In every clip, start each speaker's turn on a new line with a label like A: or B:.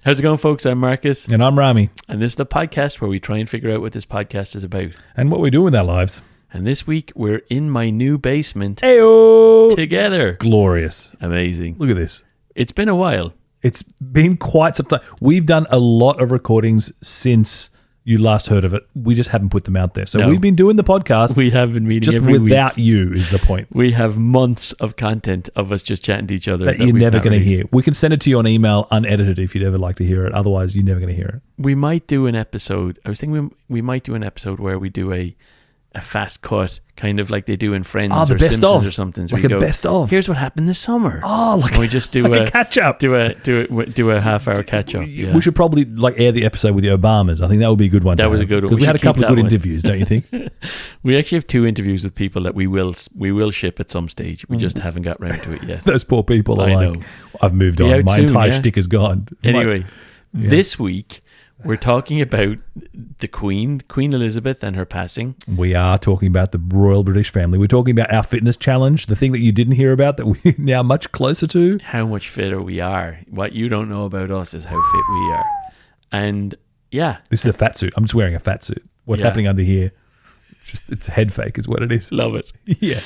A: How's it going, folks? I'm Marcus.
B: And I'm Rami.
A: And this is the podcast where we try and figure out what this podcast is about.
B: And what we do with our lives.
A: And this week, we're in my new basement.
B: Heyo!
A: Together.
B: Glorious.
A: Amazing.
B: Look at this.
A: It's been a while.
B: It's been quite some time. We've done a lot of recordings since you last heard of it. We just haven't put them out there. So we've been doing the podcast.
A: We have been meeting
B: just
A: every
B: without
A: week.
B: you is the point.
A: We have months of content of us just chatting to each other.
B: That you're never going to hear. We can send it to you on email unedited if you'd ever like to hear it. Otherwise, you're never going to hear it.
A: We might do an episode. I was thinking we might do an episode where we do a fast cut, kind of like they do in Friends or Simpsons or something. So
B: like
A: we go,
B: best of.
A: Here's what happened this summer.
B: Oh, like,
A: and we just do
B: like a catch up.
A: Do a half hour catch up. Yeah.
B: We should probably air the episode with the Obamas. I think that would be a good one.
A: That was a good one.
B: Because we had a couple of good interviews, don't you think?
A: We actually have 2 interviews with people that we will ship at some stage. We just haven't got round to it yet.
B: Those poor people are
A: know.
B: I've moved on. My entire shtick is gone.
A: Anyway, this week we're talking about the Queen Elizabeth and her passing.
B: We are talking about the Royal British family. We're talking about our fitness challenge, the thing that you didn't hear about that we're now much closer to.
A: How much fitter we are. What you don't know about us is how fit we are. And yeah.
B: This is a fat suit. I'm just wearing a fat suit. What's happening under here? It's a head fake is what it is.
A: Love it.
B: Yeah.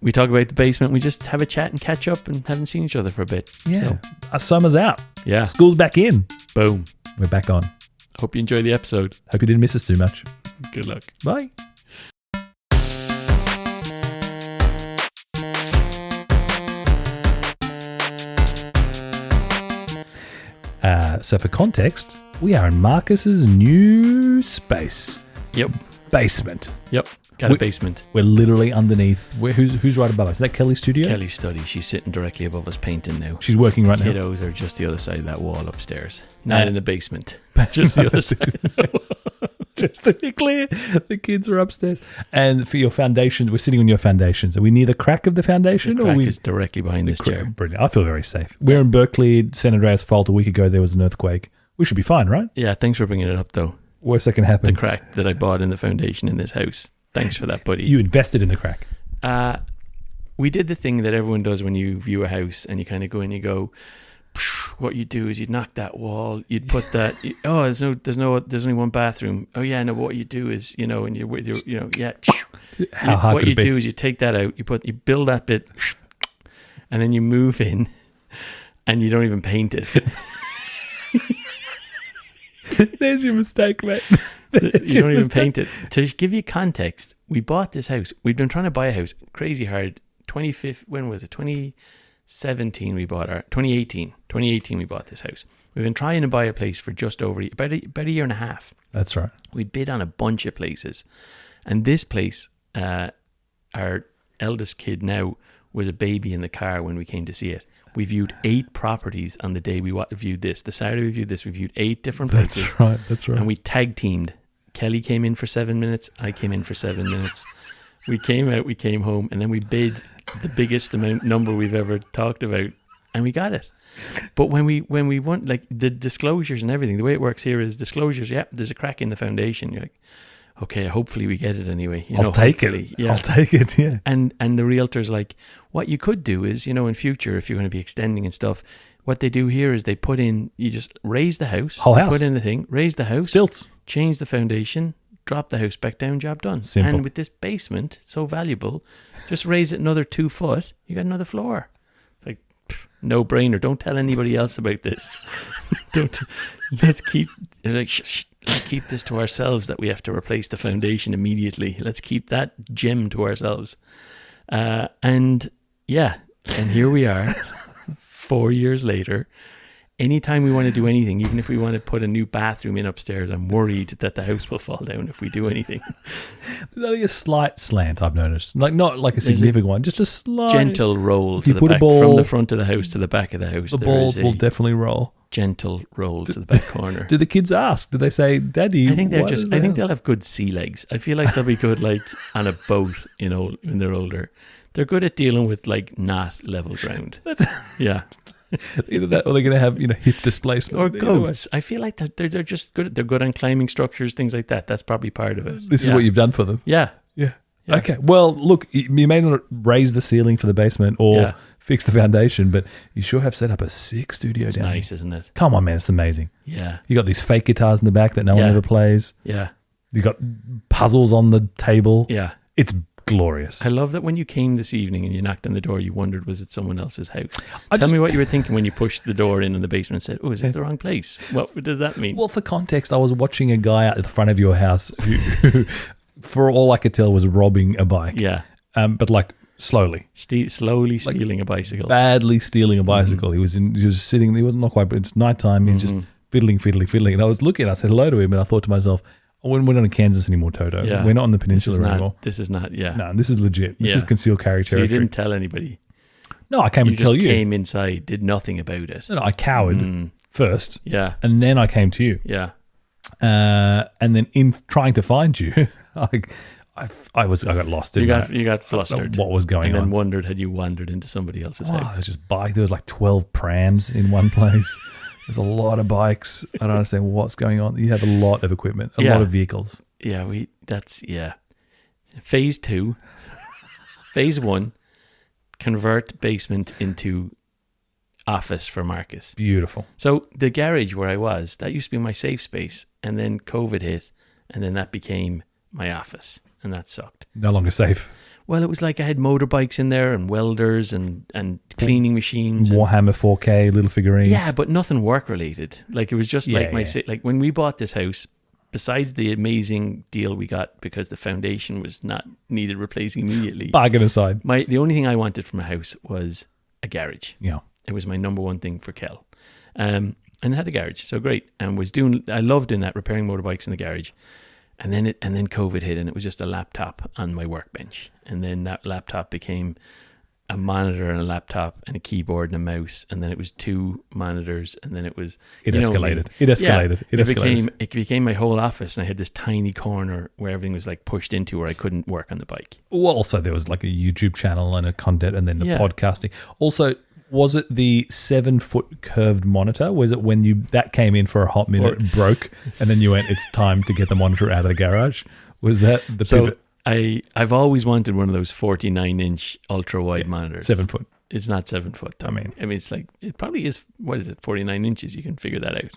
A: We talk about the basement. We just have a chat and catch up and haven't seen each other for a bit.
B: Yeah.
A: So,
B: our summer's out.
A: Yeah.
B: School's back in.
A: Boom.
B: We're back on.
A: Hope you enjoy the episode.
B: Hope you didn't miss us too much.
A: Good luck.
B: Bye. So for context, we are in Marcus's new space.
A: Yep.
B: Basement.
A: Yep. Got a basement.
B: We're literally underneath. Who's right above us? Is that Kelly's studio?
A: Kelly's study. She's sitting directly above us painting now.
B: She's working right now.
A: Kiddos are just the other side of that wall upstairs. Not in the basement. Just the other side.
B: Just to be clear, the kids are upstairs. And for your foundations, we're sitting on your foundations. Are we near the crack of the foundation?
A: The crack is directly behind this chair.
B: Brilliant. I feel very safe. We're in Berkeley, San Andreas Fault. A week ago, there was an earthquake. We should be fine, right?
A: Yeah, thanks for bringing it up, though.
B: Worst that can happen.
A: The crack that I bought in the foundation in this house. Thanks for that, buddy.
B: You invested in the crack.
A: We did the thing that everyone does when you view a house and you kind of go in, you go, what you do is you'd knock that wall, you'd put that, there's only one bathroom. Oh yeah, no, what you do is, and you're with your,
B: How hard
A: what
B: could
A: you
B: it be?
A: do is you take that out, you build that bit, and then you move in and you don't even paint it.
B: There's your mistake, mate.
A: You don't even paint it. To give you context, we bought this house. We've been trying to buy a house crazy hard. 25th, when was it? 2017 we bought 2018 we bought this house. We've been trying to buy a place for just over about a year and a half.
B: That's right.
A: We bid on a bunch of places. And this place, our eldest kid now was a baby in the car when we came to see it. We viewed 8 properties on the day we viewed this. The Saturday we viewed this, we viewed 8 different places.
B: That's right.
A: And we tag teamed. Kelly came in for 7 minutes. I came in for 7 minutes. We came out, we came home, and then we bid the biggest number we've ever talked about, and we got it. But when we want, like, the disclosures and everything, the way it works here is disclosures. Yeah, there's a crack in the foundation. You're like, okay, hopefully we get it anyway.
B: I'll take it.
A: Yeah.
B: I'll take it. Yeah.
A: And the realtor's like, what you could do is, in future, if you're going to be extending and stuff, what they do here is they put in, you just raise the house,
B: whole house,
A: put in the thing, raise the house,
B: stilts,
A: change the foundation, drop the house back down, job done.
B: Simple.
A: And with this basement, so valuable, just raise it another 2 foot, you got another floor. It's like, no brainer. Don't tell anybody else about this. Let's keep this to ourselves, that we have to replace the foundation immediately. Let's keep that gem to ourselves. And here we are 4 years later. Anytime we want to do anything, even if we want to put a new bathroom in upstairs, I'm worried that the house will fall down if we do anything.
B: There's only a slight slant, I've noticed. Not like a significant one, just a slight
A: gentle roll to the back, from the front of the house to the back of the house.
B: The balls will definitely roll.
A: Gentle roll to the back corner.
B: Do the kids ask? Do they say, "Daddy"?
A: I think they'll have good sea legs. I feel like they'll be good, like on a boat, when they're older. They're good at dealing with not level ground. Yeah.
B: Either that, or they're going to have hip displacement
A: or goats. I feel like they're just good. They're good on climbing structures, things like that. That's probably part of it.
B: This is what you've done for them.
A: Yeah.
B: Okay. Well, look, you may not raise the ceiling for the basement or fix the foundation, but you sure have set up a sick studio
A: It's
B: down
A: nice,
B: here.
A: isn't it?
B: Come on, man, it's amazing.
A: Yeah.
B: You got these fake guitars in the back that no one ever plays.
A: Yeah.
B: You got puzzles on the table.
A: Yeah.
B: It's glorious.
A: I love that when you came this evening and you knocked on the door, you wondered, was it someone else's house? Tell me what you were thinking when you pushed the door in the basement and said, oh, is this the wrong place? What does that mean?
B: Well, for context, I was watching a guy out at the front of your house who for all I could tell, was robbing a bike.
A: Yeah.
B: But like slowly.
A: Slowly stealing a bicycle.
B: Badly stealing a bicycle. Mm-hmm. He was sitting, he wasn't quite, but it's nighttime. He's just fiddling. And I was looking, I said hello to him, and I thought to myself, we're not in Kansas anymore, Toto.
A: Yeah.
B: We're not on the peninsula anymore.
A: This is not, yeah.
B: No, this is legit. This is concealed carry territory.
A: So you didn't tell anybody?
B: No, I came to tell you.
A: You just came inside, did nothing about it.
B: No, I cowered first.
A: Yeah.
B: And then I came to you.
A: Yeah.
B: And then in trying to find you, I got lost.
A: You got flustered.
B: What was going on?
A: And then wondered, had you wandered into somebody else's house?
B: There's just bike. There was like 12 prams in one place. There's a lot of bikes. I don't understand what's going on. You have a lot of equipment, a lot of vehicles.
A: Yeah, Phase 2. Phase 1, convert basement into office for Marcus.
B: Beautiful.
A: So the garage where I was, that used to be my safe space, and then COVID hit, and then that became my office, and that sucked.
B: No longer safe.
A: Well, it was like I had motorbikes in there and welders and cleaning machines.
B: Warhammer 4K, little figurines.
A: Yeah, but nothing work related. Like it was just like like when we bought this house, besides the amazing deal we got because the foundation was not needed replacing immediately.
B: Bargain aside.
A: The only thing I wanted from a house was a garage.
B: Yeah.
A: It was my number one thing for Kel. And it had a garage, so great. And I loved doing that, repairing motorbikes in the garage. And then COVID hit, and it was just a laptop on my workbench. And then that laptop became a monitor and a laptop and a keyboard and a mouse. And then it was 2 monitors, and then it was...
B: It escalated. It
A: became my whole office, and I had this tiny corner where everything was like pushed into where I couldn't work on the bike.
B: Well, also there was like a YouTube channel and a content, and then the podcasting. Also, was it the 7-foot curved monitor? Was it when that came in for a hot minute, broke, and then you went, it's time to get the monitor out of the garage? Was that the pivot?
A: I've always wanted one of those 49-inch ultra-wide monitors.
B: 7 foot.
A: It's not 7 foot, though. I mean, it's like, it probably is, 49 inches? You can figure that out.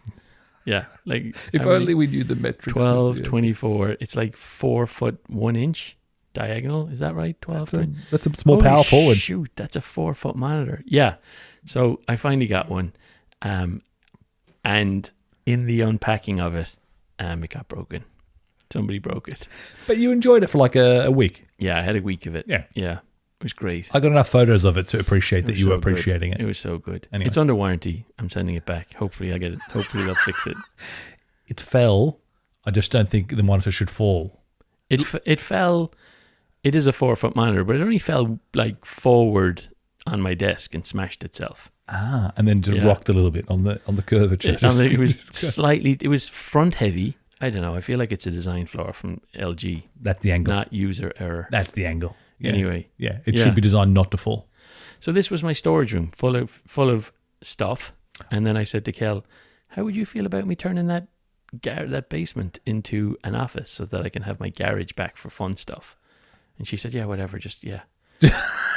A: Yeah. Like
B: if only we knew the metrics.
A: 12, 24. It's like 4 foot 1 inch diagonal. Is that right? 12.
B: That's a small power forward.
A: Shoot, that's a 4 foot monitor. Yeah. So I finally got one. And in the unpacking of it, it got broken. Somebody broke it.
B: But you enjoyed it for like a week.
A: Yeah, I had a week of it.
B: Yeah.
A: Yeah. It was great.
B: I got enough photos of it to appreciate that you were appreciating it.
A: It was so good.
B: Anyway.
A: It's under warranty. I'm sending it back. Hopefully I get it. Hopefully they'll fix it.
B: It fell. I just don't think the monitor should fall.
A: It fell. It is a 4 foot monitor, but it only fell like forward on my desk and smashed itself.
B: And then just rocked a little bit on the curvature.
A: It was slightly. It was front heavy. I don't know. I feel like it's a design flaw from LG.
B: That's the angle.
A: Not user error.
B: That's the angle. Yeah.
A: Anyway.
B: Yeah. It should be designed not to fall.
A: So this was my storage room full of stuff. And then I said to Kel, how would you feel about me turning that basement into an office so that I can have my garage back for fun stuff? And she said, yeah, whatever. Just, yeah.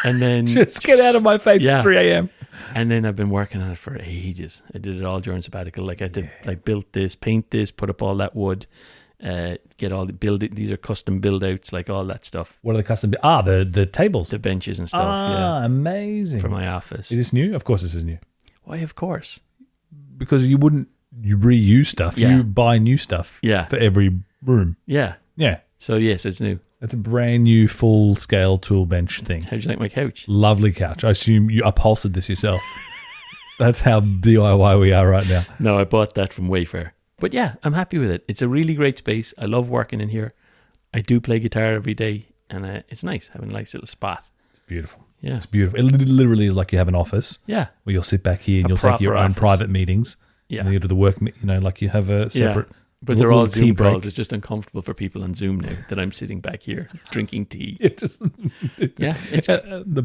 A: And then
B: just get out of my face at 3 a.m.
A: And then I've been working on it for ages. I did it all during sabbatical. Like I did, like built this, paint this, put up all that wood, get all the build it. These are custom build outs, like all that stuff.
B: What are the custom? The tables,
A: the benches and stuff. Yeah,
B: amazing
A: for my office.
B: Is this new? Of course, this is new.
A: Why? Of course,
B: because you reuse stuff. Yeah. You buy new stuff.
A: Yeah.
B: For every room.
A: Yeah.
B: Yeah.
A: So yes, it's new.
B: It's a brand new full-scale tool bench thing.
A: How'd you like my couch?
B: Lovely couch. I assume you upholstered this yourself. That's how DIY we are right now.
A: No, I bought that from Wayfair. But yeah, I'm happy with it. It's a really great space. I love working in here. I do play guitar every day, and it's nice having a nice little spot.
B: It's beautiful.
A: Yeah.
B: It's beautiful. It literally is like you have an office.
A: Yeah.
B: Where you'll sit back here and you'll take your own private meetings. Yeah. And you'll do the work, like you have a separate...
A: Yeah. But they're all Zoom calls. It's just uncomfortable for people on Zoom now that I'm sitting back here drinking tea.
B: The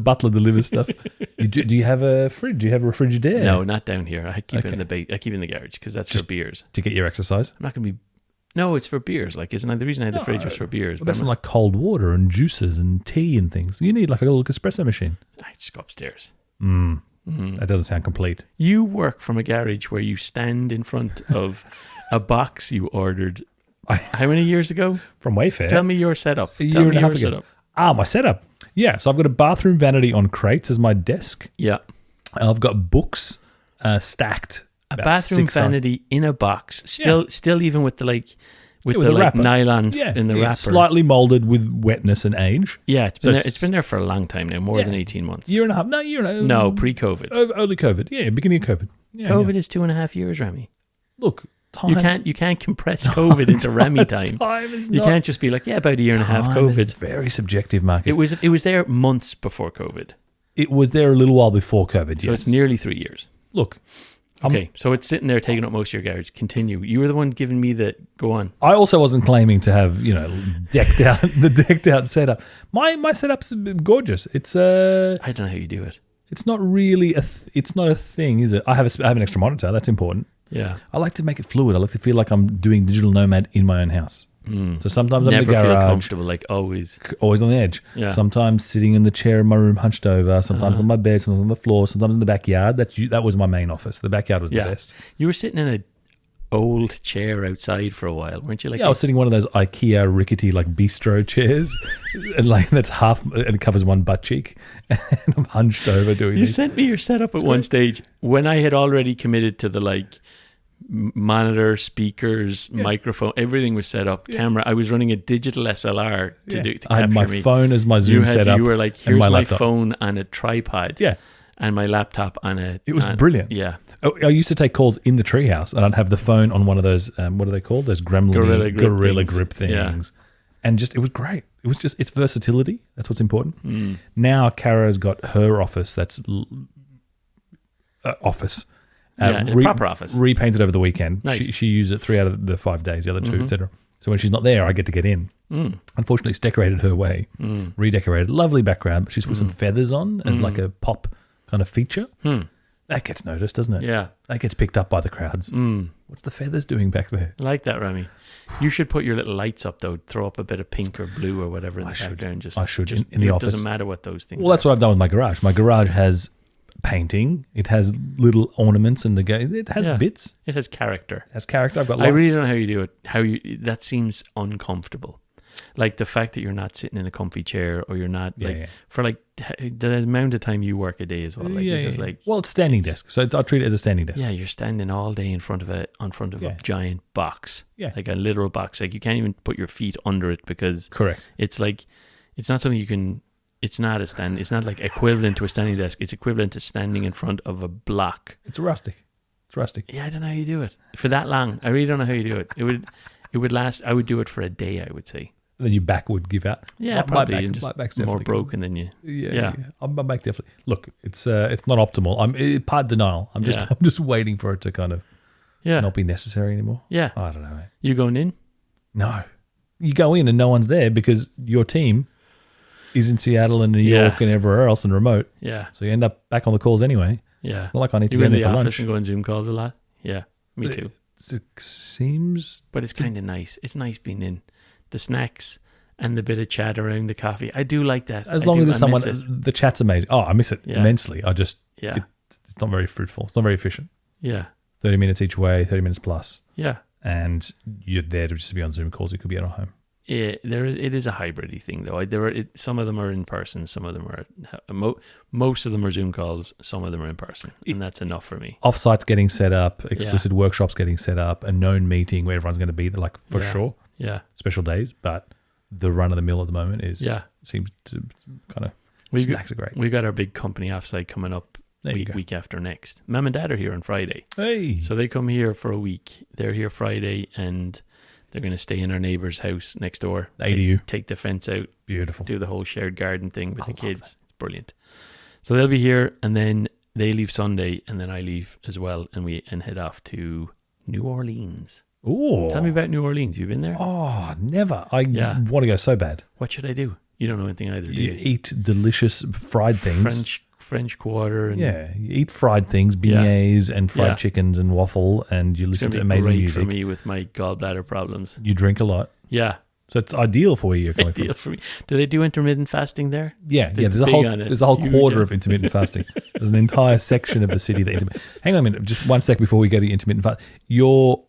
B: butler delivers stuff. Do you have a fridge? Do you have a Frigidaire?
A: No, not down here. I keep it in the I keep it in the garage because that's just for beers.
B: To get your exercise?
A: I'm not going to be... No, it's for beers. Like, isn't that the reason I had the fridge was for beers?
B: Well, that's some like cold water and juices and tea and things. You need like a little espresso machine.
A: I just go upstairs.
B: That doesn't sound complete.
A: You work from a garage where you stand in front of a box you ordered how many years ago?
B: From Wayfair.
A: Tell me your setup.
B: A year and a half ago. My setup. Yeah, so I've got a bathroom vanity on crates as my desk.
A: Yeah.
B: I've got books stacked.
A: A bathroom vanity in a box. Still even with the nylon in the wrapper.
B: Slightly molded with wetness and age.
A: Yeah, it's been there for a long time now, more than 18 months.
B: Year and a half. No, year and a half.
A: No, pre-COVID.
B: Early COVID. Yeah, beginning of COVID. Yeah,
A: COVID is 2.5 years, Rami.
B: Look, time.
A: You can't compress COVID into Rami time. You can't just be like, about a year and a half COVID.
B: It's very subjective, Marcus.
A: It was there months before COVID.
B: It was there a little while before COVID,
A: so it's nearly 3 years.
B: Look.
A: Okay, so it's sitting there taking up most of your garage. Continue. You were the one giving me the go on.
B: I also wasn't claiming to have, decked out setup. My setup's gorgeous. It's
A: I don't know how you do it.
B: It's not really it's not a thing, is it? I have an extra monitor. That's important.
A: Yeah.
B: I like to make it fluid. I like to feel like I'm doing digital nomad in my own house. So sometimes I'm in the garage.
A: Never feel comfortable, like always.
B: Always on the edge.
A: Yeah.
B: Sometimes sitting in the chair in my room hunched over, sometimes on my bed, sometimes on the floor, sometimes in the backyard. That was my main office. The backyard was the best.
A: You were sitting in an old chair outside for a while, weren't you?
B: I was sitting in one of those IKEA rickety bistro chairs, and that's half and covers one butt cheek, and I'm hunched over doing.
A: You sent me your setup at one stage when I had already committed to the monitor, speakers, microphone, everything was set up. Camera. I was running a digital SLR to capture me.
B: I had my phone as my Zoom setup.
A: You were like, here's my phone on a tripod.
B: Yeah.
A: And my laptop on a...
B: It was brilliant.
A: Yeah.
B: I used to take calls in the treehouse, and I'd have the phone on one of those, what are they called? Those Gremlin Gorilla Grip things. Yeah. And it was great. It was just, it's versatility. That's what's important. Now, Kara's got her office that's... office.
A: Proper office.
B: Repainted over the weekend.
A: Nice.
B: She used it 3 out of the 5 days, the other 2, etc. So when she's not there, I get to get in. Unfortunately, it's decorated her way. Redecorated. Lovely background, but she's put some feathers on as like a pop kind of feature. That gets noticed, doesn't it?
A: Yeah.
B: That gets picked up by the crowds. What's the feathers doing back there?
A: I like that, Rami. You should put your little lights up, though. Throw up a bit of pink or blue or whatever in the background.
B: I should. In the office.
A: It doesn't matter what those things are.
B: Well, that's what I've done with my garage. My garage has... painting. It has little ornaments in the game. It has bits.
A: It has character.
B: I've got lots.
A: I really don't know how you do it. That seems uncomfortable. Like the fact that you're not sitting in a comfy chair, or you're not for the amount of time you work a day as well.
B: Well, it's standing desk, so I treat it as a standing desk.
A: Yeah, you're standing all day in front of a giant box. Yeah, like a literal box. Like you can't even put your feet under it because it's not something you can. It's not like equivalent to a standing desk. It's equivalent to standing in front of a block.
B: It's rustic.
A: Yeah, I don't know how you do it for that long. I really don't know how you do it. It would last. I would do it for a day, I would say.
B: And then your back would give out.
A: Yeah, probably. My back's more broken than you.
B: Yeah. My back definitely. Look, it's not optimal. I'm part denial. I'm just waiting for it to kind of not be necessary anymore.
A: Yeah.
B: I don't know.
A: You going in?
B: No. You go in and no one's there because your team is in Seattle and New York and everywhere else and remote.
A: Yeah.
B: So you end up back on the calls anyway.
A: Yeah.
B: It's not like I need to
A: go
B: be in
A: the office
B: lunch.
A: And go on Zoom calls a lot. Yeah. Me too.
B: It seems...
A: But it's kind of nice. It's nice being in. The snacks and the bit of chat around the coffee. I do like that.
B: As long as there's someone... The chat's amazing. Oh, I miss it immensely. I just...
A: Yeah.
B: It's not very fruitful. It's not very efficient.
A: Yeah.
B: 30 minutes each way, 30 minutes plus.
A: Yeah.
B: And you're there to just be on Zoom calls. You could be at home.
A: Yeah, it is a hybrid-y thing, though. Some of them are in person, some of them are... most of them are Zoom calls, some of them are in person, and that's enough for me.
B: Offsites getting set up, explicit workshops getting set up, a known meeting where everyone's going to be there, for sure.
A: Yeah.
B: Special days, but the run-of-the-mill at the moment seems to kind of... Snacks are great.
A: We got our big company offsite coming up week after next. Mum and Dad are here on Friday.
B: Hey!
A: So they come here for a week. They're here Friday, and... they're going to stay in our neighbour's house next door. Take the fence out.
B: Beautiful.
A: Do the whole shared garden thing with the kids. It's brilliant. So they'll be here, and then they leave Sunday, and then I leave as well, and we head off to New Orleans.
B: Oh,
A: tell me about New Orleans. You've been there?
B: Oh, never. I want to go so bad.
A: What should I do? You don't know anything either, do you?
B: Eat delicious fried things.
A: French Quarter. And
B: you eat fried things, beignets and fried chickens and waffle, and you listen to amazing music.
A: For me with my gallbladder problems.
B: You drink a lot.
A: Yeah.
B: So it's ideal for where you're coming
A: Ideal
B: from.
A: for me. Do they do intermittent fasting there?
B: Yeah. There's
A: big on it.
B: a whole
A: Huge
B: quarter
A: on
B: of intermittent fasting. There's an entire section of the city that hang on a minute, just 1 sec before we go to intermittent fast. Your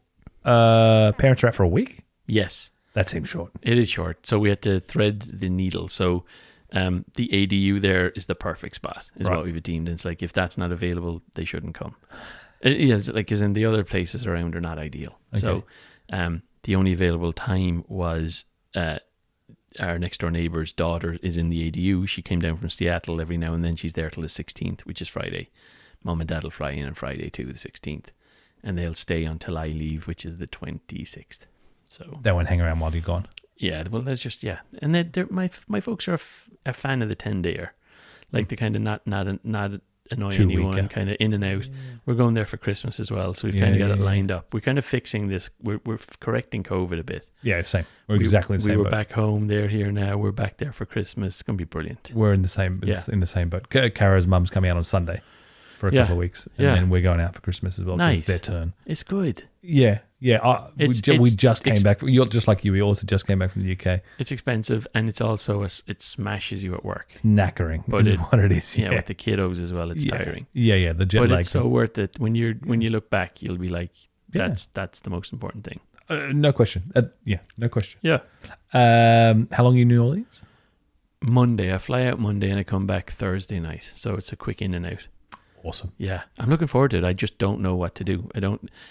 B: parents are out for a week?
A: Yes.
B: That seems short.
A: It is short. So we had to thread the needle. So the ADU there is the perfect spot, is what we've deemed. And it's like, if that's not available, they shouldn't come. It's like, as in the other places around are not ideal. Okay. So the only available time was our next door neighbour's daughter is in the ADU. She came down from Seattle every now and then. She's there till the 16th, which is Friday. Mum and Dad will fly in on Friday too, the 16th. And they'll stay until I leave, which is the 26th. So
B: they won't hang around while you're gone.
A: Yeah, well, that's just, yeah. And they're my folks are a fan of the 10-dayer. Like the kind of not annoy anyone, kind of in and out. We're going there for Christmas as well, so we've kind of got it lined up. We're kind of fixing this. We're correcting COVID a bit.
B: Yeah, same. We're exactly the same.
A: We were back home. They're here now. We're back there for Christmas. It's gonna be brilliant.
B: We're in the same boat. Kara's mum's coming out on Sunday for a couple of weeks, and then we're going out for Christmas as well.
A: Nice.
B: It's their turn.
A: It's good.
B: Yeah. We just came back. You're just like you. We also just came back from the UK.
A: It's expensive, and it's also it smashes you at work.
B: It's knackering, but is what it is.
A: Yeah, with the kiddos as well, it's tiring.
B: Yeah. The jet lag.
A: But it's so worth it. When you look back, you'll be like, that's the most important thing.
B: No question. No question.
A: Yeah.
B: How long are you in New Orleans?
A: Monday. I fly out Monday and I come back Thursday night. So it's a quick in and out.
B: Awesome.
A: Yeah, I'm looking forward to it. I just don't know what to do.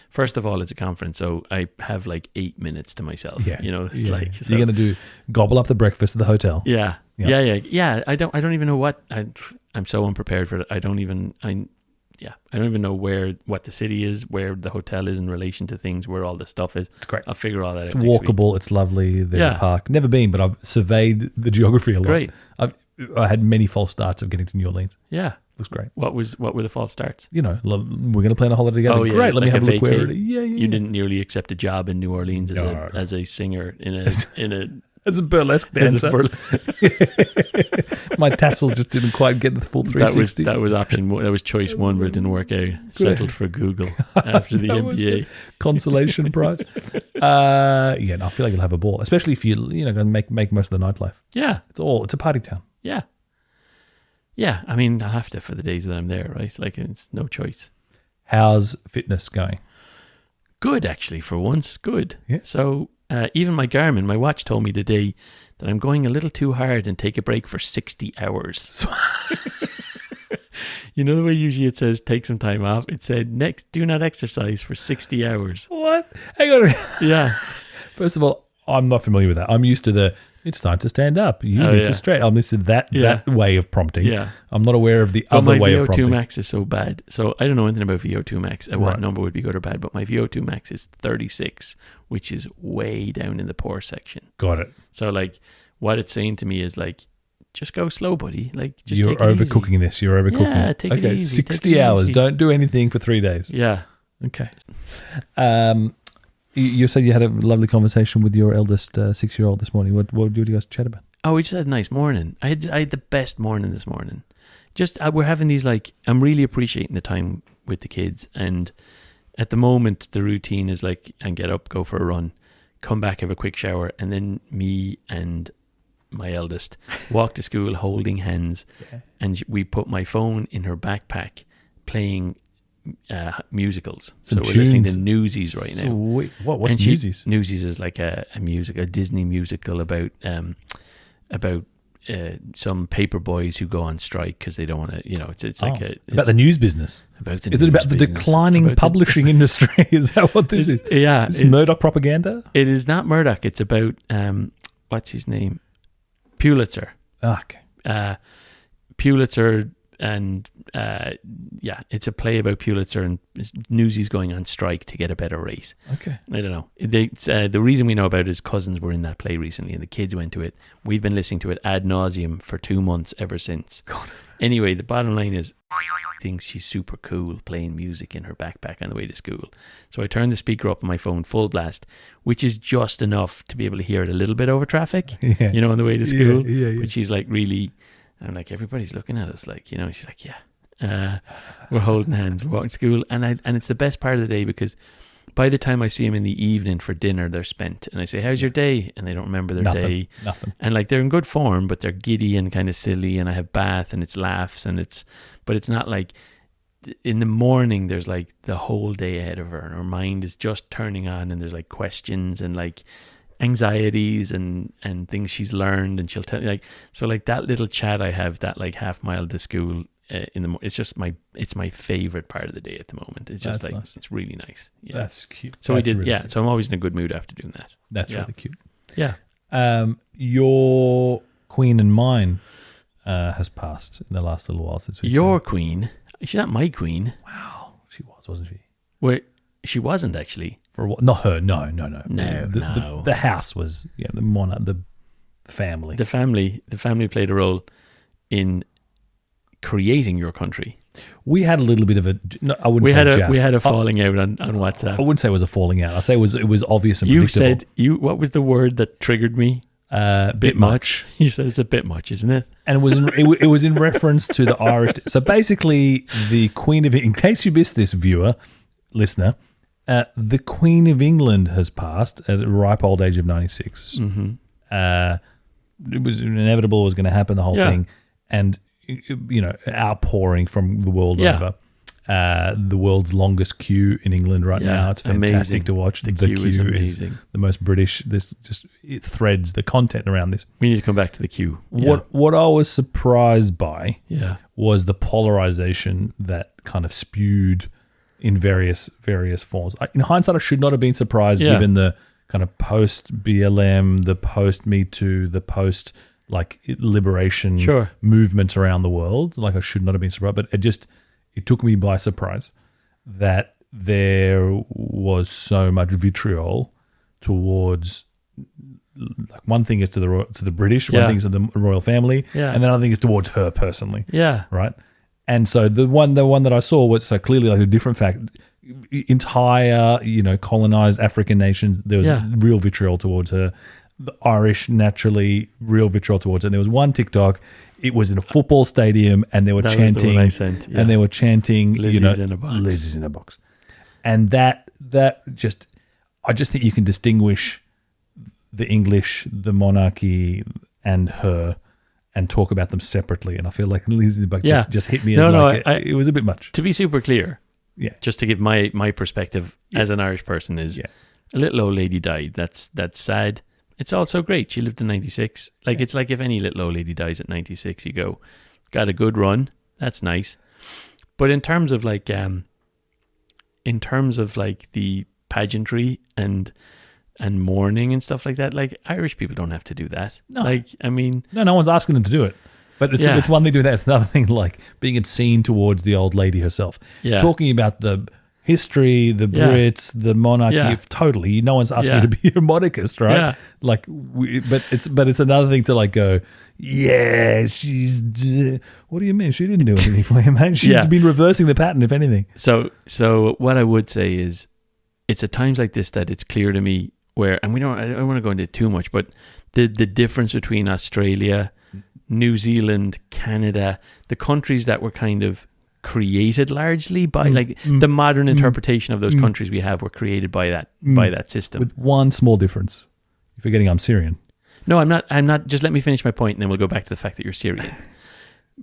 A: First of all, it's a conference, so I have like 8 minutes to myself. Yeah, it's like
B: so you're gonna gobble up the breakfast at the hotel.
A: Yeah. I don't even know what I'm so unprepared for it. I don't even know what the city is, where the hotel is in relation to things, where all the stuff is.
B: It's great.
A: I'll figure all that out.
B: It's walkable. It's lovely. There's a park. Never been, but I've surveyed the geography a lot.
A: Great.
B: I had many false starts of getting to New Orleans.
A: Yeah.
B: Looks great.
A: What were the false starts?
B: We're going to plan a holiday together.
A: Oh, yeah,
B: great. Let me have a look where it is.
A: Yeah. You didn't nearly accept a job in New Orleans as a singer in a
B: as a burlesque dancer. My tassels just didn't quite get the full 360.
A: That was option one. That was choice one, but it didn't work out. Settled for Google after the MBA
B: consolation prize. I feel like you'll have a ball, especially if you make most of the nightlife.
A: Yeah,
B: it's a party town.
A: Yeah. Yeah, I mean, I'll have to for the days that I'm there, right? Like, it's no choice.
B: How's fitness going?
A: Good, actually, for once. Good.
B: Yeah.
A: So, even my Garmin, my watch told me today that I'm going a little too hard and take a break for 60 hours. You know the way usually it says take some time off? It said, next, do not exercise for 60 hours.
B: What? Hang on.
A: Yeah.
B: First of all, I'm not familiar with that. I'm used to it's time to stand up. You need to stretch. I'm used to that way of prompting.
A: Yeah.
B: I'm not aware of the other way of prompting.
A: My VO2 max is so bad. So I don't know anything about VO2 max and what number would be good or bad, but my VO2 max is 36, which is way down in the poor section.
B: Got it.
A: So like what it's saying to me is like, just go slow, buddy. Like just
B: You're overcooking this. You're overcooking it.
A: Yeah, take it easy.
B: 60 hours. Don't do anything for 3 days.
A: Yeah.
B: Okay. You said you had a lovely conversation with your eldest 6-year-old this morning. What did you guys chat about?
A: Oh, we just had a nice morning. I had the best morning this morning. Just we're having these I'm really appreciating the time with the kids. And at the moment, the routine is and get up, go for a run, come back, have a quick shower, and then me and my eldest walk to school holding hands. Yeah. And we put my phone in her backpack playing musicals. So we're listening to Newsies right now.
B: What's Newsies?
A: Newsies is like a Disney musical about some paper boys who go on strike because they don't want to. It's
B: about the news business.
A: About the
B: is it about the declining publishing industry? Is that what this is?
A: Yeah,
B: it's Murdoch propaganda.
A: It is not Murdoch. It's about what's his name, Pulitzer.
B: Okay.
A: Pulitzer. And it's a play about Pulitzer and Newsies going on strike to get a better rate.
B: Okay.
A: I don't know. The reason we know about it is cousins were in that play recently and the kids went to it. We've been listening to it ad nauseum for 2 months ever since.
B: God.
A: Anyway, the bottom line is thinks she's super cool playing music in her backpack on the way to school. So I turned the speaker up on my phone full blast, which is just enough to be able to hear it a little bit over traffic, on the way to school. Yeah. But she's really... I'm like, everybody's looking at us she's like, we're holding hands, we're walking to school. And it's the best part of the day because by the time I see them in the evening for dinner, they're spent. And I say, how's your day? And they don't remember their day.
B: Nothing.
A: And like, they're in good form, but they're giddy and kind of silly. And I have bath and it's laughs but it's not like in the morning, there's like the whole day ahead of her and her mind is just turning on and there's like questions and like anxieties and things she's learned. And she'll tell you like, so like that little chat I have, that like half mile to school in the morning, it's my favorite part of the day at the moment. It's just like nice. It's really nice. Yeah.
B: That's cute.
A: So
B: that's
A: we did,
B: really
A: yeah.
B: cute.
A: So I'm always in a good mood after doing that.
B: That's really cute.
A: Yeah.
B: Your queen and mine has passed in the last little while since we.
A: Your queen? She's not my queen.
B: Wow, she was, wasn't she?
A: Wait, she wasn't actually.
B: For what? Not her. No.
A: No.
B: The house was the monarch, the family.
A: The family played a role in creating your country.
B: We had a little bit of a. No, I wouldn't.
A: We had a falling out on WhatsApp.
B: I wouldn't say it was a falling out. I'd say it was obvious and
A: you
B: predictable.
A: You said what was the word that triggered me?
B: Bit much.
A: You said it's a bit much, isn't it?
B: And it was in reference to the Irish. So basically, the Queen of, in case you missed this, listener, the Queen of England has passed at a ripe old age of 96.
A: Mm-hmm.
B: It was inevitable. It was going to happen. The whole thing, and outpouring from the world over. The world's longest queue in England right now. It's fantastic
A: amazing.
B: To watch.
A: The queue is amazing.
B: The most British. It threads the content around this.
A: We need to come back to the queue.
B: What I was surprised by was the polarization that kind of spewed in various forms. In hindsight, I should not have been surprised given the kind of post BLM, the post Me Too, the post like liberation movement around the world. Like I should not have been surprised, but it took me by surprise that there was so much vitriol towards. Like one thing is to the British, one thing is to the royal family, and then another thing is towards her personally. Yeah, right. And so the one that I saw was so clearly like a different fact. Entire colonized African nations, there was real vitriol towards her. The Irish naturally real vitriol towards her. And there was one TikTok. It was in a football stadium, and they were chanting. Was the one I sent, and they were chanting,
A: Lizzie's in a box.
B: Lizzie's in a box. And that just, I just think you can distinguish the English, the monarchy, and her, and talk about them separately. And I feel like Lizzie's in a box just hit me it was a bit much.
A: To be super clear, just to give my perspective as an Irish person is, a little old lady died. That's sad. It's also great. She lived to 96. Like it's like if any little old lady dies at 96, you go, got a good run. That's nice. But in terms of like the pageantry and mourning and stuff like that, like Irish people don't have to do that.
B: No.
A: Like I mean,
B: no one's asking them to do it. But it's one thing doing that. It's another thing like being obscene towards the old lady herself. Yeah. Talking about the history, the Brits, the monarchy, totally. No one's asking you to be a monarchist, right? Yeah. Like, but it's another thing to like go, she's. What do you mean? She didn't do anything for you, man. She's been reversing the pattern, if anything.
A: So what I would say is, it's at times like this that it's clear to me where, and I don't want to go into it too much, but the difference between Australia, New Zealand, Canada, the countries that were kind of created largely by the modern interpretation of those countries we have were created by that system.
B: With one small difference. You're forgetting I'm Syrian.
A: No, I'm not. Just let me finish my point and then we'll go back to the fact that you're Syrian.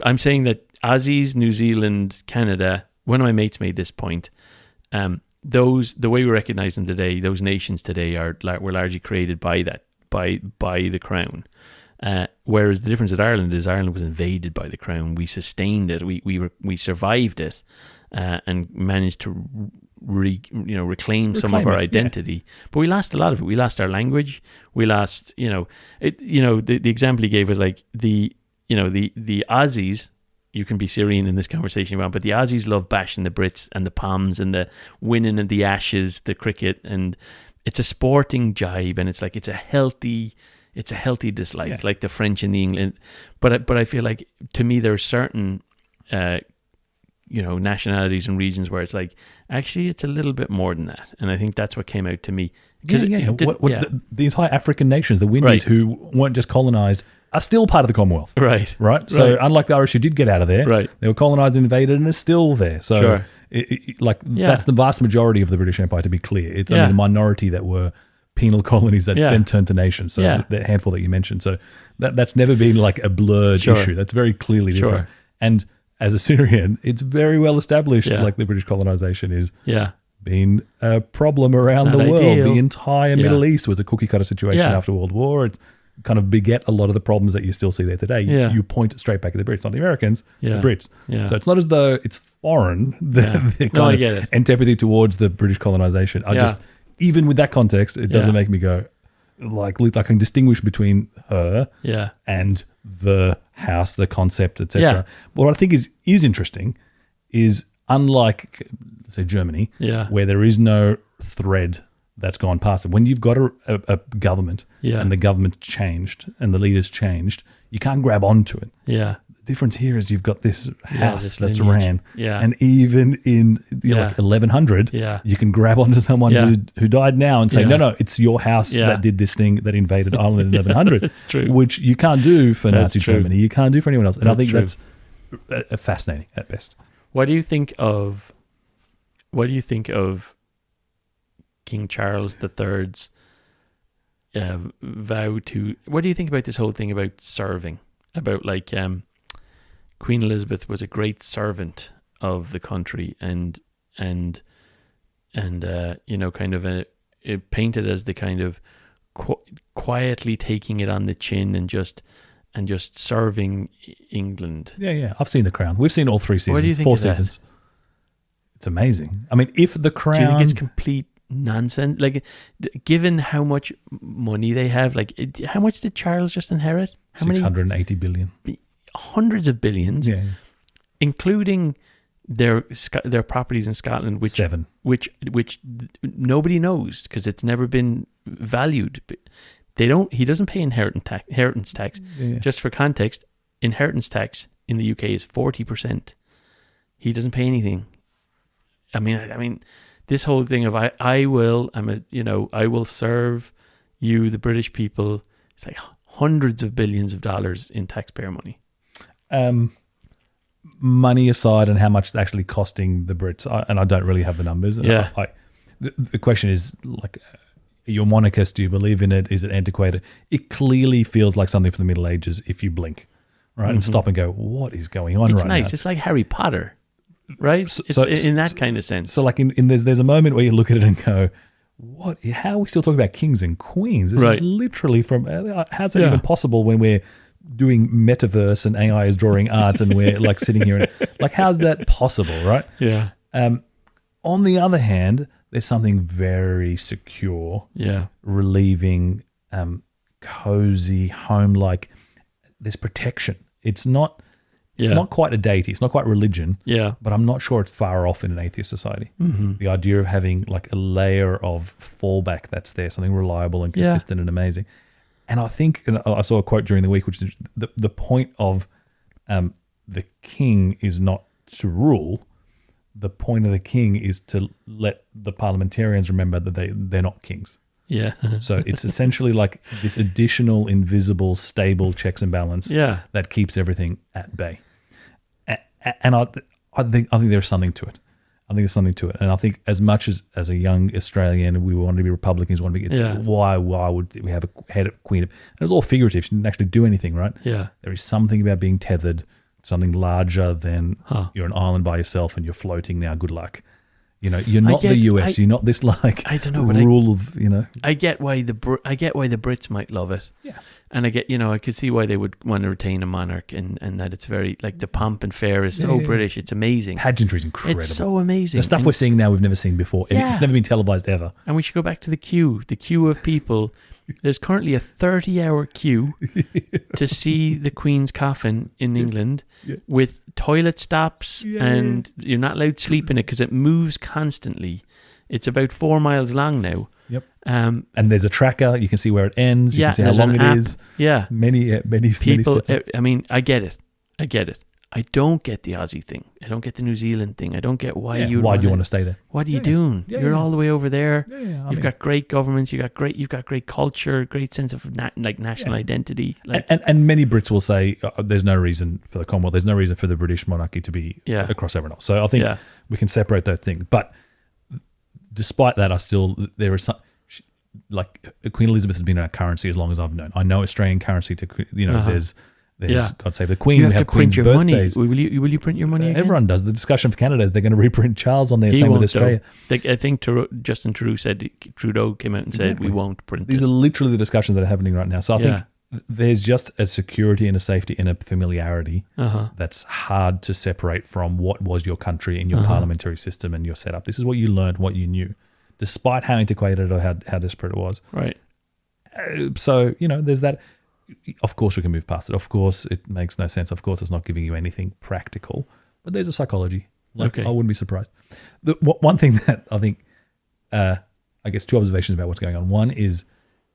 A: I'm saying that Aussies, New Zealand, Canada, one of my mates made this point. The way we recognize them today, those nations today were largely created by the crown. Whereas the difference with Ireland is Ireland was invaded by the crown. We sustained it. We survived it, and managed to reclaim some of our identity. Yeah. But we lost a lot of it. We lost our language. We lost the example he gave was like the Aussies. You can be Syrian in this conversation around, but the Aussies love bashing the Brits and the Poms and the winning and the Ashes, the cricket, and it's a sporting jibe, and it's like it's a healthy dislike, like the French and the England. But I feel like to me there are certain nationalities and regions where it's like actually it's a little bit more than that, and I think that's what came out to me.
B: The entire African nations, the Windies, who weren't just colonized, are still part of the Commonwealth. Right. So unlike the Irish who did get out of there, they were colonized and invaded and are still there. So That's the vast majority of the British Empire, to be clear. It's only the minority that were penal colonies that then turned to nations. So the handful that you mentioned. So that's never been like a blurred issue. That's very clearly different. And as a Syrian, it's very well established like the British colonization is been a problem around the world. The entire Middle East was a cookie cutter situation after World War. It kind of beget a lot of the problems that you still see there today. You point it straight back at the Brits, not the Americans, the Brits. So it's not as though it's foreign, the kind of antipathy towards the British colonization. Just, even with that context, it doesn't make me go, like I can distinguish between her and the house, the concept, etc. What I think is interesting is, unlike, say, Germany, where there is no thread that's gone past it. When you've got a government and the government changed and the leaders changed, you can't grab onto it. The difference here is you've got this house that's ran. And even in like 1100, you can grab onto someone who died now and say, no, it's your house that did this thing that invaded Ireland in 1100.
A: That's true.
B: Which you can't do for Nazi Germany. You can't do for anyone else. And I think that's fascinating at best.
A: What do you think of King Charles III's vow to? What do you think about this whole thing about serving? About like Queen Elizabeth was a great servant of the country, and kind of it painted as the kind of quietly taking it on the chin and just serving England.
B: I've seen The Crown. We've seen all 3 seasons.
A: What do you think
B: 4
A: of that?
B: seasons. It's amazing. I mean, if The Crown...
A: Do you think it's complete nonsense? Like, given how much money they have, like, how much did Charles just inherit? How
B: 680 billion.
A: Hundreds of billions, including their properties in Scotland, which
B: 7,
A: which nobody knows because it's never been valued. He doesn't pay inheritance tax. Just for context, inheritance tax in the UK is 40%. He doesn't pay anything. I mean, this whole thing of I will serve you, the British people. It's like hundreds of billions of dollars in taxpayer money.
B: Money aside, and how much it's actually costing the Brits, and I don't really have the numbers. The question is, like, are you a monarchist? Do you believe in it? Is it antiquated? It clearly feels like something from the Middle Ages if you blink, right? And stop and go, what is going on
A: it's
B: right
A: nice.
B: now?
A: It's like Harry Potter, right? In that kind of sense.
B: So like there's a moment where you look at it and go, what? How are we still talking about kings and queens? This is literally from, how's that even possible when we're doing metaverse and AI is drawing art and we're like sitting here and like, how's that possible, right? On the other hand, there's something very secure, relieving, cozy, home-like. There's protection. It's not quite a deity. It's not quite religion. But I'm not sure it's far off in an atheist society. The idea of having like a layer of fallback that's there, something reliable and consistent and amazing. And I think, and I saw a quote during the week, which is the point of the king is not to rule. The point of the king is to let the parliamentarians remember that they're not kings. So it's essentially like this additional, invisible, stable checks and balance that keeps everything at bay. And I think there's something to it. And I think as much as a young Australian, we want to be Republicans, why would we have a head of queen? And it's all figurative. She didn't actually do anything, right? There is something about being tethered, something larger than you're an island by yourself and you're floating now. Good luck. You know, you're not the US. You're not this like
A: I don't know,
B: rule of, you know.
A: I get why the Brits might love it. And I get, I could see why they would want to retain a monarch and that it's very, like, the pomp and fare is so British. It's amazing.
B: Pageantry is incredible.
A: It's so amazing.
B: The stuff we're seeing now we've never seen before. It's never been televised ever.
A: And we should go back to the queue of people. There's currently a 30-hour queue to see the Queen's coffin in England with toilet stops and you're not allowed to sleep in it because it moves constantly. It's about 4 miles long now.
B: And there's a tracker. You can see where it ends. You can see how long it is.
A: Many
B: people.
A: I mean, I get it. I don't get the Aussie thing. I don't get the New Zealand thing. I don't get why
B: do you want to stay there?
A: What are you doing? You're all the way over there. You've got great governments. You've got great culture, great sense of national identity.
B: And many Brits will say there's no reason for the Commonwealth. There's no reason for the British monarchy to be across everyone else. So I think we can separate those things. But despite that, there is some. Like Queen Elizabeth has been our currency as long as I've known. I know Australian currency there's God save the Queen.
A: You
B: we have
A: print
B: Queen's
A: your
B: birthdays.
A: money. Will you print your money? Again?
B: Everyone does. The discussion for Canada is they're going to reprint Charles on there. Same with Australia.
A: I think Justin Trudeau came out and said we won't print.
B: These are literally the discussions that are happening right now. So I think there's just a security and a safety and a familiarity that's hard to separate from what was your country and your parliamentary system and your setup. This is what you learned, what you knew, despite how antiquated or how disparate it was.
A: Right.
B: So, there's that. Of course we can move past it. Of course it makes no sense. Of course it's not giving you anything practical. But there's a psychology. I wouldn't be surprised. One thing that I think, I guess 2 observations about what's going on. One is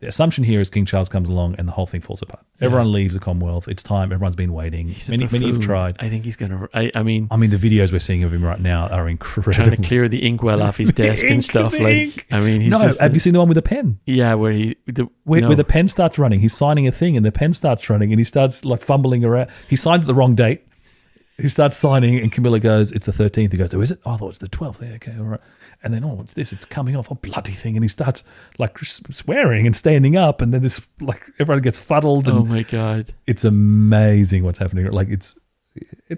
B: the assumption here is King Charles comes along and the whole thing falls apart. Everyone leaves the Commonwealth. It's time. Everyone's been waiting. Many have tried.
A: I think he's going to... I mean,
B: the videos we're seeing of him right now are incredible.
A: Trying to clear the inkwell off his desk and stuff.
B: Have you seen the one with the pen?
A: Yeah, where
B: the pen starts running. He's signing a thing and the pen starts running and he starts fumbling around. He signed at the wrong date. He starts signing and Camilla goes, it's the 13th. He goes, oh, is it? Oh, I thought it was the 12th. Yeah, okay, all right. And then, what's this? It's coming off a bloody thing. And he starts swearing and standing up. And then this, everyone gets fuddled. And
A: oh my God.
B: It's amazing what's happening. It's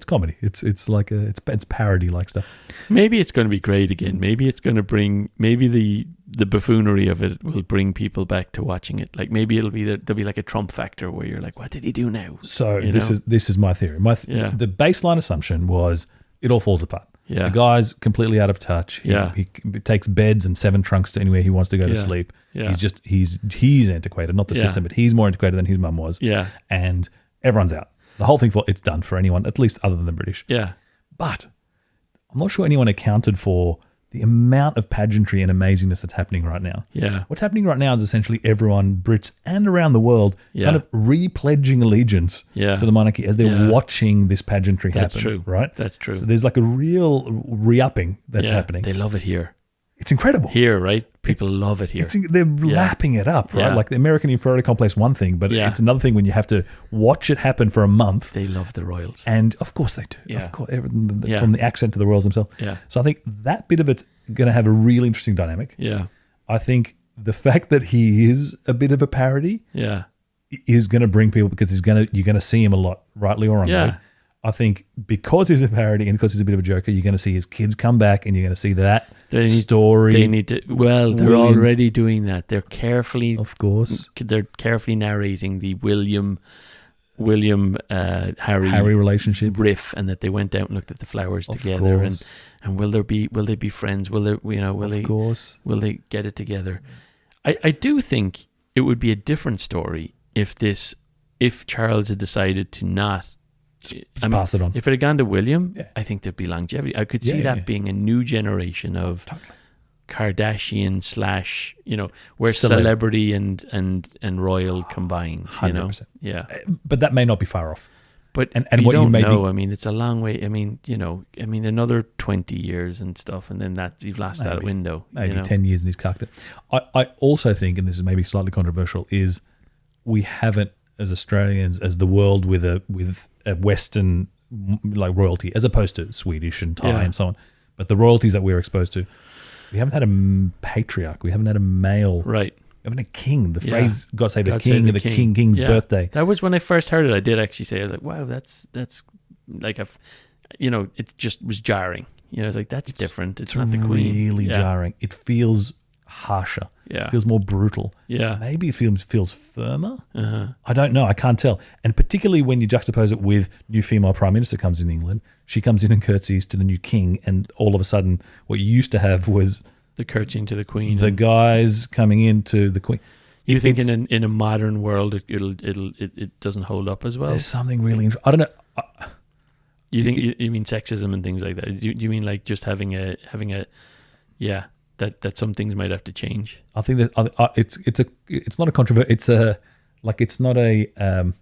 B: comedy. It's parody like stuff.
A: Maybe it's going to be great again. Maybe it's going to bring, the buffoonery of it will bring people back to watching it. Maybe there'll be a Trump factor where you're like, what did he do now?
B: So this is my theory. The baseline assumption was it all falls apart.
A: Yeah.
B: The guy's completely out of touch. He takes beds and 7 trunks to anywhere he wants to go to sleep.
A: Yeah.
B: He's antiquated, not the system, but he's more antiquated than his mum was.
A: Yeah.
B: And everyone's out. The whole thing, it's done for anyone, at least other than the British.
A: Yeah.
B: But I'm not sure anyone accounted for the amount of pageantry and amazingness that's happening right now.
A: Yeah.
B: What's happening right now is essentially everyone, Brits and around the world, kind of re-pledging allegiance to the monarchy as they're watching this pageantry happen.
A: That's true.
B: Right?
A: That's true.
B: So there's a real re-upping that's happening.
A: They love it here.
B: It's incredible.
A: Here, right? People love it here.
B: They're lapping it up, right?
A: Yeah.
B: The American inferiority complex, one thing, but it's another thing when you have to watch it happen for a month.
A: They love the royals.
B: And of course they do.
A: Yeah.
B: Of course, from the accent to the royals themselves.
A: Yeah.
B: So I think that bit of it's going to have a really interesting dynamic.
A: Yeah.
B: I think the fact that he is a bit of a parody is going to bring people because you're going to see him a lot, rightly or wrongly.
A: Yeah.
B: I think because he's a parody and because he's a bit of a joker, you're going to see his kids come back and you're going to see that story.
A: They need to. Well, they're already doing that. They're carefully,
B: of course,
A: they're carefully narrating the William Harry
B: relationship
A: riff, and that they went out and looked at the flowers together. And will they be friends? Will they get it together? I do think it would be a different story if Charles had decided to not.
B: Pass it on.
A: If it had gone to William, I think there'd be longevity. I could see that being a new generation of Kardashian / where celebrity and royal combines.
B: 100%.
A: Yeah.
B: But that may not be far off.
A: But
B: and
A: what
B: you
A: don't
B: may
A: know. It's a long way. Another 20 years and stuff, and then you've lost that window.
B: Maybe 10 years and he's cucked it. I also think, and this is maybe slightly controversial, is we haven't, as Australians, as the world with a Western royalty, as opposed to Swedish and Thai and so on. But the royalties that we're exposed to, we haven't had a patriarch. We haven't had a male.
A: Right.
B: We haven't had a king. The phrase "God save the king" and the king's birthday.
A: That was when I first heard it. I did actually say, I was like, "Wow, that's it just was jarring." It's like that's different. It's not the queen.
B: Really jarring. It feels harsher.
A: Yeah.
B: It feels more brutal.
A: Yeah.
B: Maybe it feels firmer. I don't know. I can't tell. And particularly when you juxtapose it with new female prime minister comes in England, she comes in and curtsies to the new king, and all of a sudden, what you used to have was
A: the curtsying to the queen.
B: The guys coming into the queen.
A: You think in a modern world it doesn't hold up as well?
B: There's something really interesting. I don't know.
A: You think you mean sexism and things like that? Do you mean like just having a that some things might have to change?
B: I think that it's not a controversy. It's not a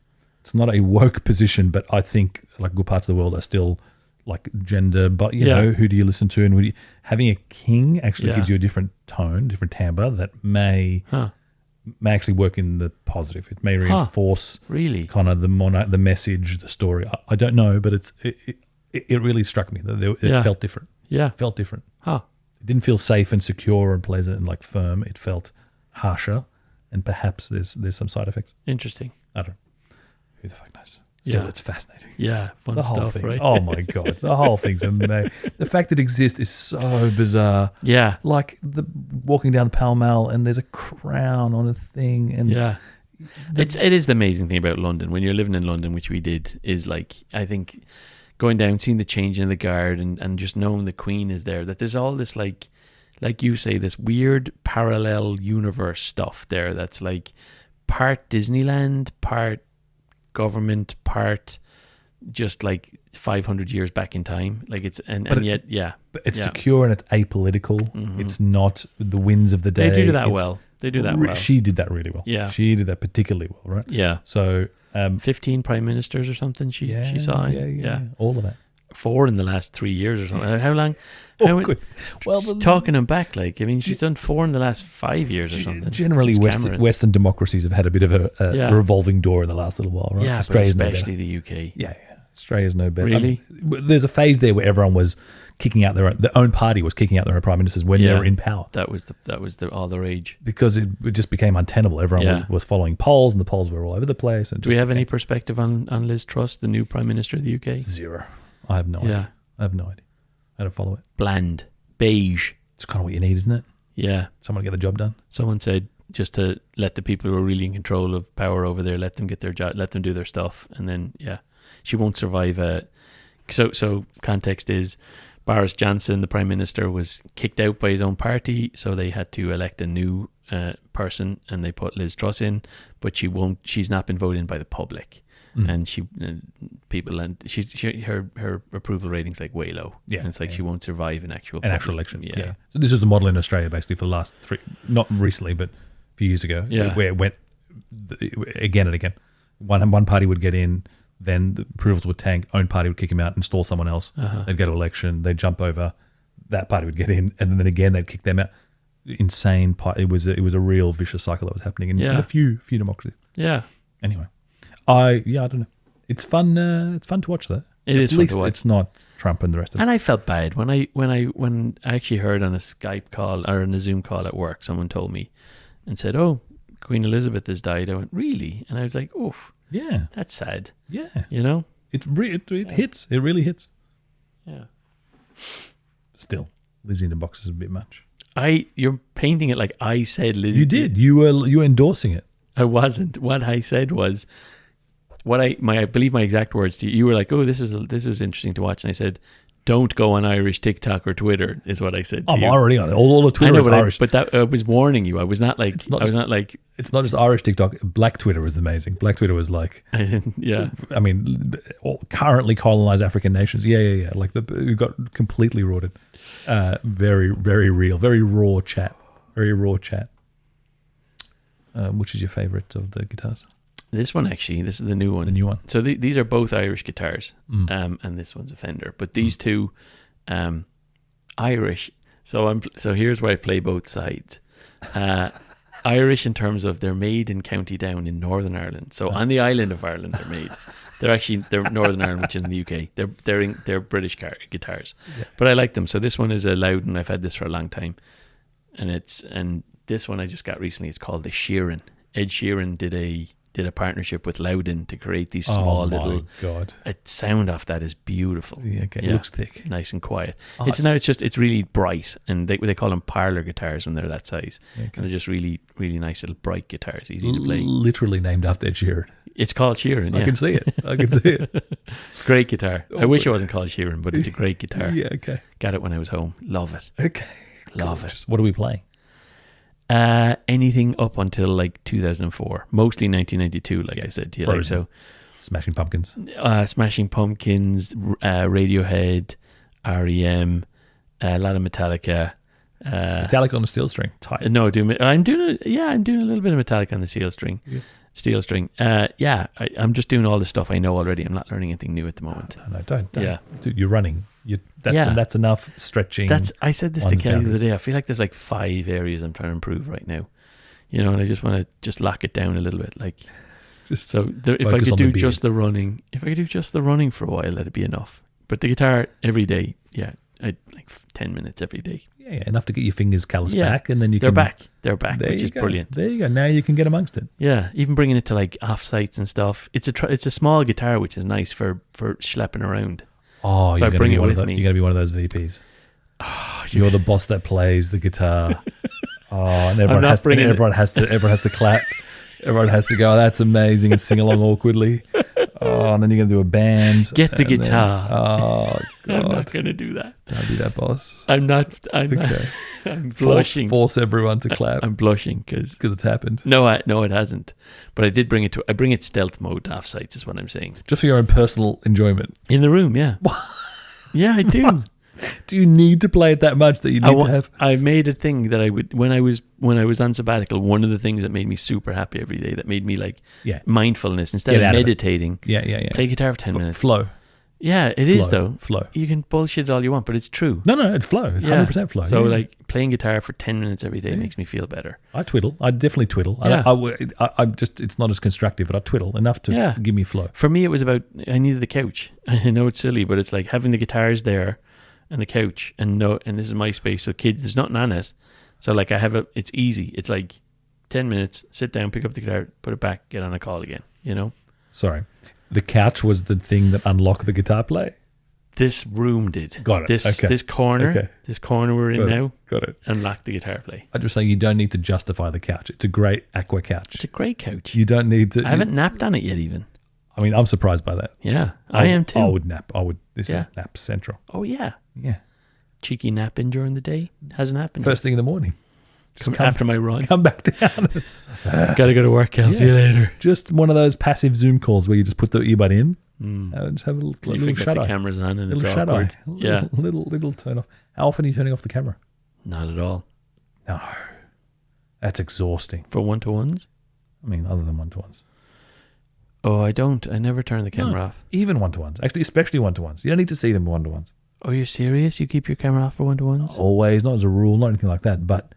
B: It's not a woke position, but I think like good parts of the world are still like gender. But you know, who do you listen to, and having a king actually gives you a different tone, different timbre that may actually work in the positive. It may reinforce kind of the message, the story. I don't know, but it really struck me that it felt different. Yeah, it felt different. It didn't feel safe and secure and pleasant and like firm. It felt harsher, and perhaps there's some side effects.
A: Interesting.
B: I don't know. Who the fuck knows? Still, it's fascinating.
A: Yeah, fun stuff, right?
B: Oh my God. The whole thing's amazing. The fact that it exists is so bizarre.
A: Yeah.
B: Like walking down Pall Mall and there's a crown on a thing. And
A: it is the amazing thing about London. When you're living in London, which we did, is like, I think going down, seeing the change in the guard and just knowing the Queen is there, that there's all this like you say, this weird parallel universe stuff there that's like part Disneyland, part government, part just like 500 years back in time, like it's but
B: it's secure and it's apolitical. It's not the winds of the day.
A: They do that well.
B: She did that really well. She did that particularly well, right? Yeah. So
A: 15 prime ministers or something she saw.
B: Yeah, all of that.
A: 4 in the last 3 years or something. How long? Talking them back, like, I mean, she's done 4 in the last 5 years or something.
B: Generally, Western democracies have had a bit of a revolving door in the last little while, right?
A: Yeah, Australia's especially the UK.
B: Yeah. Australia's no better.
A: Really?
B: There's a phase there where everyone was kicking out their own party was kicking out their own prime ministers when they were in power.
A: That was all the rage.
B: Because it just became untenable. Everyone was following polls, and the polls were all over the place. And
A: do we have any perspective on Liz Truss, the new Prime Minister of the UK?
B: Zero. I have no idea. I don't follow it.
A: Bland. Beige.
B: It's kind of what you need, isn't it?
A: Yeah.
B: Someone to get the job done.
A: Someone said just to let the people who are really in control of power over there, let them get their job, let them do their stuff. And then, she won't survive. So context is Boris Johnson, the Prime Minister, was kicked out by his own party. So they had to elect a new person, and they put Liz Truss in, but she's not been voted in by the public. And her approval rating's like way low. Yeah, and it's like she won't survive an actual
B: election. Yeah. So this was the model in Australia basically for the last 3, not recently, but a few years ago. Yeah, where it went again and again. One party would get in, then the approvals would tank. Own party would kick him out, install someone else. They'd go to election. They'd jump over. That party would get in, and then again they'd kick them out. Insane. It was a real vicious cycle that was happening in a few democracies. Yeah. Anyway. I don't know. It's fun. It's fun to watch that.
A: It is fun to watch.
B: It's not Trump and the rest of it.
A: And I felt bad when I actually heard on a Skype call or on a Zoom call at work, someone told me and said, "Oh, Queen Elizabeth has died." I went, "Really?" And I was like, "Oh, yeah, that's sad." Yeah,
B: it hits. It really hits.
A: Yeah.
B: Still, Lizzie in the box is a bit much.
A: You're painting it like I said Lizzie.
B: You did. You were endorsing it.
A: I wasn't. What I said was. I believe my exact words to you. You were like, "Oh, this is interesting to watch," and I said, "Don't go on Irish TikTok or Twitter," is what I said.
B: I'm already on it. All the Twitter is Irish.
A: But that I was warning you. I was not like. It's not
B: just Irish TikTok. Black Twitter was amazing. Black Twitter was like. Yeah. I mean, currently colonized African nations. Yeah. Like we got completely rorted. Very, very real. Very raw chat. Very raw chat. Which is your favorite of the guitars?
A: This one, actually, this is the new one.
B: The new one.
A: So these are both Irish guitars, and this one's a Fender. But these two, Irish. So here's where I play both sides. Irish in terms of they're made in County Down in Northern Ireland. So on the island of Ireland, they're made. They're Northern Ireland, which is in the UK. They're British guitars, but I like them. So this one is a Loudon. I've had this for a long time, and this one I just got recently. It's called the Sheeran. Ed Sheeran did a partnership with Loudon to create these small little. God! A sound off that is beautiful.
B: Yeah, okay. It looks thick,
A: nice and quiet. It's really bright, and they call them parlor guitars when they're that size. Okay. And they're just really really nice little bright guitars, easy to play.
B: Literally named after Ed Sheeran.
A: It's called Sheeran. Yeah.
B: I can see it.
A: Great guitar. I wish it wasn't called Sheeran, but it's a great guitar.
B: Yeah. Okay.
A: Got it when I was home. Love it.
B: Okay.
A: Love it.
B: What are we playing?
A: Anything up until like 2004, mostly 1992. Like I said to you, like, so
B: Smashing Pumpkins,
A: Radiohead, REM, a lot of Metallica,
B: Metallic on a steel string. Tight.
A: No, I'm doing a little bit of metallic on the steel string.
B: Yeah.
A: Steel string. I'm just doing all the stuff I know already. I'm not learning anything new at the moment.
B: No, don't.
A: Yeah.
B: Dude, you're running. That's enough stretching.
A: I said this to Kelly the other day. I feel like there's like 5 areas I'm trying to improve right now. And I just want to just lock it down a little bit. Like, if I could do just the running, for a while, that'd be enough. But the guitar every day, I'd like 10 minutes every day.
B: Yeah, enough to get your fingers calloused back, and then they're
A: back, which is brilliant.
B: There you go. Now you can get amongst it.
A: Yeah, even bringing it to like off-sites and stuff. It's a small guitar, which is nice for schlepping around.
B: Oh,
A: so I bring it with me.
B: You're going to be one of those VPs. Oh, you're the boss that plays the guitar. Oh, and everyone has to clap. Everyone has to go, oh, that's amazing, and sing along awkwardly. Oh, and then you're going to do a band.
A: Get the guitar.
B: God.
A: I'm not going to do that.
B: Don't be that boss.
A: I'm not.
B: Okay.
A: I'm blushing.
B: Force everyone to clap.
A: I'm blushing because
B: it's happened.
A: No, it hasn't. But I did bring it I bring it stealth mode off sites is what I'm saying.
B: Just for your own personal enjoyment.
A: In the room, yeah. Yeah, I do.
B: Do you need to play it that much that you need to have?
A: I made a thing that I would when I was on sabbatical. One of the things that made me super happy every day, that made me like mindfulness instead of meditating.
B: Yeah.
A: Play guitar for 10 minutes.
B: Flow.
A: Yeah, it is though.
B: Flow.
A: You can bullshit it all you want, but it's true.
B: No, it's flow. It's 100% flow.
A: So like playing guitar for 10 minutes every day makes me feel better.
B: I twiddle. I definitely twiddle.
A: Yeah.
B: I'm just, it's not as constructive, but I twiddle enough to give me flow.
A: For me, it was about, I needed the couch. I know it's silly, but it's like having the guitars there and the couch and this is my space. So kids, there's nothing on it. So like it's easy. It's like 10 minutes, sit down, pick up the guitar, put it back, get on a call again,
B: Sorry. The couch was the thing that unlocked the guitar play?
A: This room did.
B: Got it.
A: This corner, this corner we're in now.
B: Got it.
A: Unlocked the guitar play.
B: I'm just saying you don't need to justify the couch. It's a great aqua couch.
A: It's a great couch.
B: You don't need to.
A: I haven't napped on it yet even.
B: I mean, I'm surprised by that.
A: Yeah, I am too.
B: I would nap. This is nap central.
A: Oh, yeah.
B: Yeah.
A: Cheeky napping during the day. Hasn't happened.
B: First thing in the morning.
A: Just after my run.
B: Come back down.
A: Gotta go to work, I'll see you later.
B: Just one of those passive Zoom calls where you just put the earbud in and just have a little shut
A: the camera's on and
B: little
A: it's
B: shut
A: awkward.
B: Eye. Little turn off. How often are you turning off the camera?
A: Not at all.
B: No. That's exhausting.
A: For one-to-ones?
B: I mean, other than one-to-ones.
A: Oh, I don't. I never turn the camera off.
B: Even one-to-ones. Actually, especially one-to-ones. You don't need to see them one-to-ones.
A: Oh, you're serious? You keep your camera off for one-to-ones?
B: Not always, not as a rule, not anything like that, but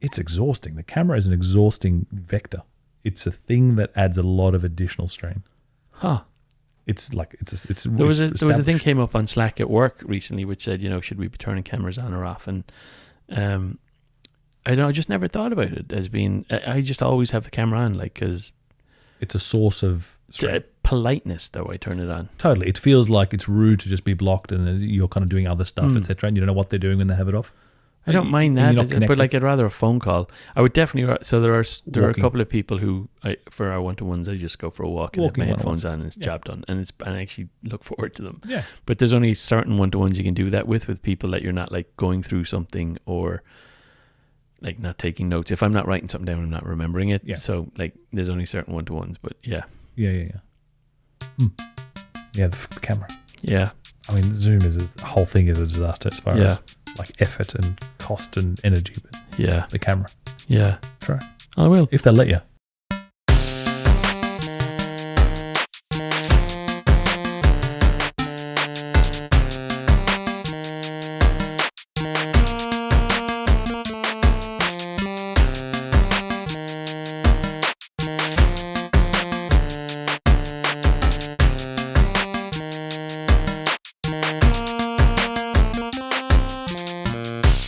B: it's exhausting. The camera is an exhausting vector. It's a thing that adds a lot of additional strain.
A: Huh.
B: It's like
A: there was a thing came up on Slack at work recently which said, should we be turning cameras on or off? And I just never thought about it as being. I just always have the camera on, like, because
B: it's a source of
A: politeness. Though I turn it on.
B: Totally, it feels like it's rude to just be blocked and you're kind of doing other stuff, etc. And you don't know what they're doing when they have it off.
A: I don't mind that, but like I'd rather a phone call. I would definitely. So there are a couple of people who, for our one-to-ones, I just go for a walk and have my headphones on and it's job done, and I actually look forward to them.
B: Yeah.
A: But there's only certain one-to-ones you can do that with people that you're not like going through something or like not taking notes. If I'm not writing something down, I'm not remembering it. Yeah. So like there's only certain one-to-ones, but yeah.
B: Yeah. Yeah, the camera.
A: Yeah.
B: I mean, Zoom the whole thing is a disaster as far as like effort and cost and energy. But
A: the
B: camera.
A: Yeah.
B: Try.
A: I will.
B: If they'll let you.